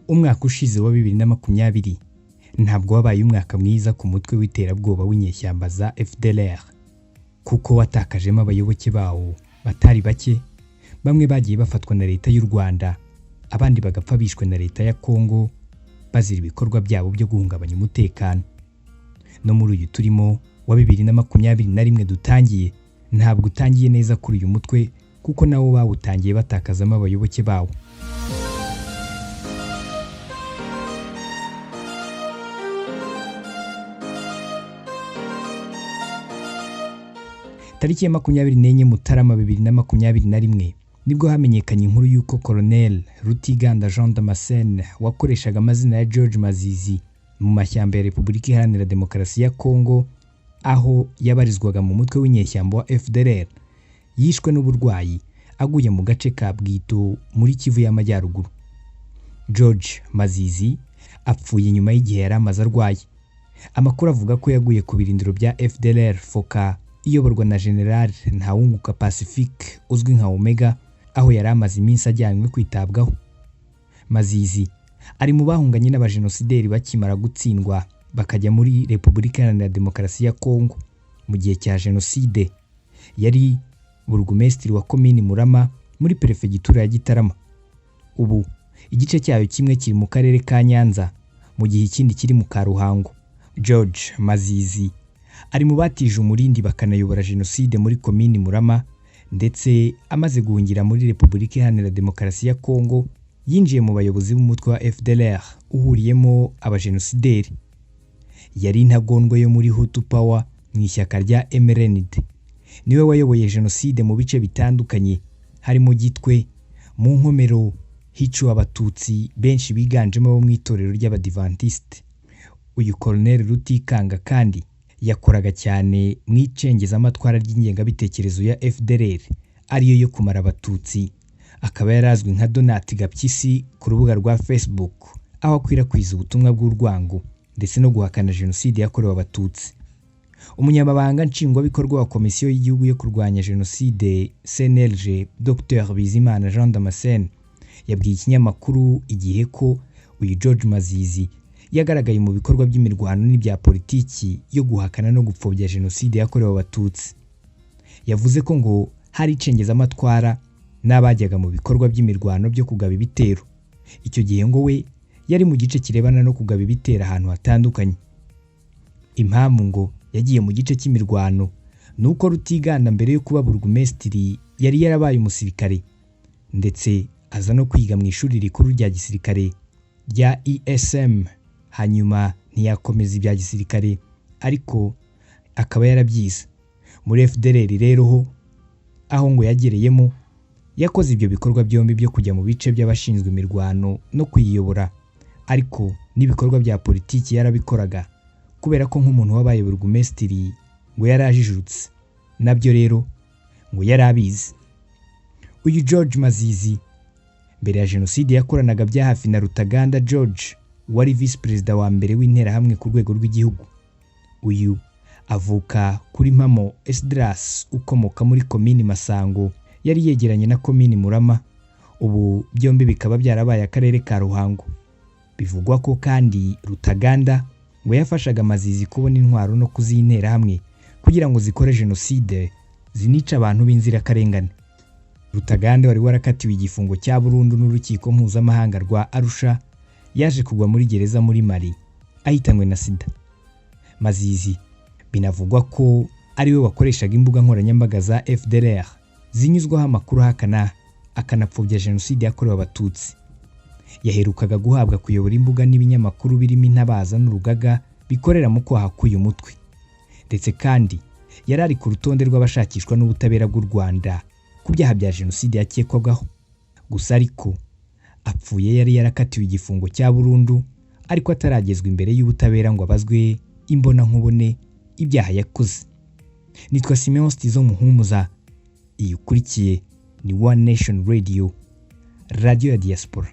umwaka ushize wa 2020 ntabwo wabaye umwaka mwiza ku mutwe w'iterabwoba w'inyeshyamba za FDLR kuko watakajemo abayoboke bawo batari bake, bamwe bagiye bafatwa na leta y'u Rwanda, abandi bagapfa bishwe na leta ya Kongo bazira ibikorwa byabo byo guhungabanya umutekano. No muri uyu turimo wa 2021 dutangiye, ntabwo utangiye neza kuri uyu mutwe kuko nawo bawutangiye batakazamo abayoboke bawo. Tariki ya 24 Mutarama 2021 nibwo hamenyekanye inkuru y'uko Colonel Rutiganda Jean Damascene wakoreshaga amazina ya George Mazizi mu mashyamba ya Repubulika Iharanira Demokarasi ya Kongo, aho yabarizwaga mu mutwe w'inyeshyamba wa FDLR, yishwe n'uburwayi aguye mu gace ka Bwito muri Kivu y'Amajyaruguru. George Mazizi apfuye nyuma y'igihe yari amaze arwaye. Amakuru avuga ko yaguye ku birindiro bya FDLR Foka iyoborwa na General Ntawunguka Pacifique uzwi nka Omega, aho yari amaze iminsi ajyanywe kwitabwaho. Mazizi ari mu bahunganye n'abajenosideri bakimara gutsindwa bakajya muri Repubulika Iharanira Demokarasi ya Kongo mu gihe cya jenoside. Yari Burugumesitiri wa komini Murama muri Perefegitura ya Gitarama. Ubu igice cyayo kimwe kiri mu karere ka Nyanza mu gihe ikindi kiri mu Karuhango. George Mazizi ari mu batije umurindi bakanayobora jenoside muri komini Murama, ndetse amaze guhungira muri Repubulika Iharanira Demokarasi ya Kongo yinjiye mu bayobozi b'umutwe wa FDLR uhuriyemo abajenosideri. Yari intagondwa yo muri Hutu Power mu ishyaka rya MRND. Niwe wayoboye jenoside mu bice bitandukanye harimo Gitwe, mu Nkomero hiciwe abatutsi benshi biganjemo abo mu itorero ry'Abadivantiste. Uyu Colonel Rutikanga kandi yakoraga cyane mu icengezamatwara ry'ingengabitekerezo ya FDLR ariyo yo kumara abatutsi. Akaba yarazwi nka Donati Gapyisi ku rubuga rwa Facebook, aho akwirakwiza ubutumwa bw'urwango ndetse no guhakana jenoside yakorewe abatutsi. Umunyamabanga nshingwabikorwa wa Komisiyo y'Igihugu yo kurwanya jenoside CNLG Dr Bizimana Jean Damascene yabwiye ikinyamakuru Igihe ko uyu George Mazizi yagaragaye mu bikorwa by'imirwano n'ibya politiki yo guhakana no gupfobya jenoside yakorewe abatutsi. Yavuze ko ngo hari icengezamatwara n'abajyaga mu bikorwa by'imirwano byo kugaba ibitero. Icyo gihe ngo we yari mu gice kirebana no kugaba ibitero ahantu hatandukanye. Impamvu ngo yagiye mu gice cy'imirwano nuko Rutiganda mbere yo kuba Burugumesitiri yari yarabaye umusirikare, ndetse aza no kwiga mu ishuri rikuru rya gisirikare rya ISM. Hanyuma ntiyakomeza ibya gisirikare ariko akaba yarabyize muri FDLR. Rero aho ngo yagereyemo yakoze ibyo bikorwa byombi byo kujya mu bice by'abashinzwe imirwano no kuyiyobora, ariko n'ibikorwa bya politiki yarabikoraga kubera ko nk'umuntu wabaye Burugumesitiri ngo yarajijutse nabyo rero ngo yarabizi. Uyu George Mazizi mbere ya jenoside yakoranaga bya hafi na Rutaganda George wari Vice Perezida wa mbere w'interahamwe ku rwego rw'igihugu. Uyu avuka kuri Mpamo Esdras ukomoka muri komini Masango yari yegeranye na komini Murama. Ubu byombi bikaba byarabaye akarere ka Ruhango. Bivugwa ko kandi Rutaganda ngo yafashaga Mazizi kubona intwaro no kuzintera hamwe kugira ngo zikore jenoside zinica abantu b'inzirakarengane. Rutaganda wari warakatiwe igifungo cya burundu n'urukiko mpuzamahanga rwa Arusha yaje kugwa muri gereza muri Mali ahitanywe na sida. Mazizi binavugwa ko ariwe wakoreshaga imbuga nkoranyambaga za FDLR zinyuzwaho amakuru hakana akanapfobya jenoside yakorewe abatutsi. Yaherukaga guhabwa kuyobora imbuga n'ibinyamakuru birimo Intabaza n'Urugaga bikorera mu kwaha k'uyu mutwe, ndetse kandi yari ari ku rutonde rw'abashakishwa n'ubutabera bw'u Rwanda ku byaha bya jenoside yakekwagaho. Gusa ariko apfuye yari yarakatiwe igifungo cya burundu ariko ataragezwa imbere y'ubutabera ngo abazwe imbona nkubone ibyaha yakoze. Nitwa Simeon Stizo Muhumuza. Iyi ukurikiye ni One Nation Radio, Radio ya Diaspora.